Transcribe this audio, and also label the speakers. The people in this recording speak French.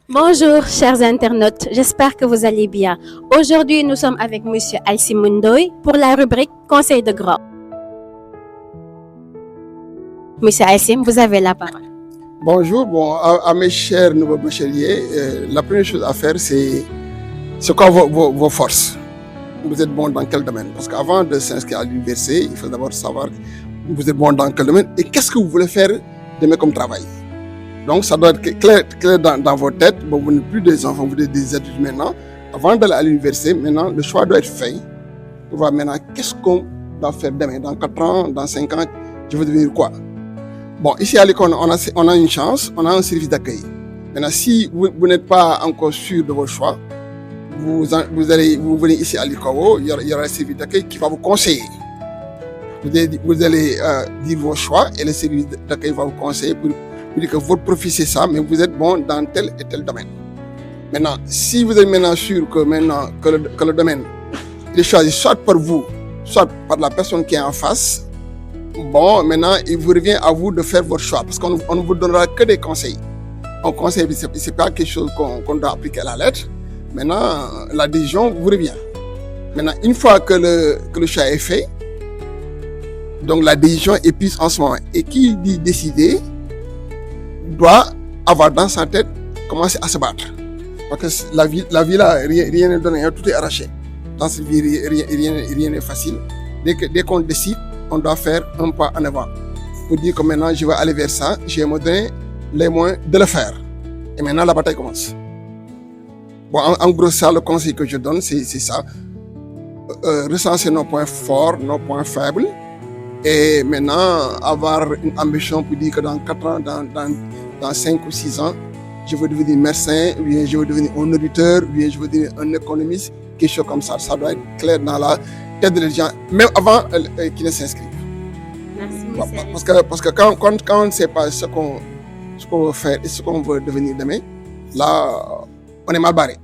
Speaker 1: Bonjour, chers internautes, j'espère que vous allez bien. Aujourd'hui, nous sommes avec Monsieur Alcim Ndoye pour la rubrique Conseil de grand. Monsieur Alcim, vous avez la parole.
Speaker 2: Bonjour, à mes chers nouveaux bacheliers, la première chose à faire, c'est quoi vos forces? Vous êtes bon dans quel domaine? Parce qu'avant de s'inscrire à l'université, il faut d'abord savoir vous êtes bon dans quel domaine et qu'est-ce que vous voulez faire demain comme travail. Donc, ça doit être clair dans vos têtes. Bon, vous n'êtes plus des enfants, vous êtes des adultes maintenant. Avant d'aller à l'université, maintenant, le choix doit être fait. On va maintenant, qu'est-ce qu'on doit faire demain? Dans 4 ans, dans 5 ans, je veux devenir quoi? Bon, ici à l'école, on a une chance, on a un service d'accueil. Maintenant, si vous n'êtes pas encore sûr de vos choix, vous venez ici à l'école, il y aura un service d'accueil qui va vous conseiller. Vous allez dire vos choix et le service d'accueil va vous conseiller pour dire que votre profil c'est ça, mais vous êtes bon dans tel et tel domaine. Maintenant, si vous êtes maintenant sûr que le domaine il est choisi soit par vous, soit par la personne qui est en face, bon, maintenant, il vous revient à vous de faire votre choix parce qu'on ne vous donnera que des conseils. Un conseil, c'est pas quelque chose qu'on doit appliquer à la lettre. Maintenant, la décision vous revient. Maintenant, une fois que le choix est fait, donc la décision est prise en ce moment. Et qui dit décider doit avoir dans sa tête commencer à se battre. Parce que la vie là, rien n'est donné, tout est arraché. Dans cette vie, rien n'est facile. Dès qu'on décide, on doit faire un pas en avant. Pour dire que maintenant, je vais aller vers ça, je vais me donner les moyens de le faire. Et maintenant, la bataille commence. Bon, en gros, ça, le conseil que je donne, c'est ça. Recenser nos points forts, nos points faibles. Et maintenant, avoir une ambition pour dire que dans 4 ans, dans 5 ou 6 ans, je veux devenir médecin, ou bien je veux devenir un auditeur, ou bien je veux devenir un économiste, quelque chose comme ça. Ça doit être clair dans la tête des gens, même avant qu'ils ne s'inscrivent.
Speaker 1: Merci,
Speaker 2: Parce que quand on ne sait pas ce qu'on veut faire et ce qu'on veut devenir demain, là, on est mal barré.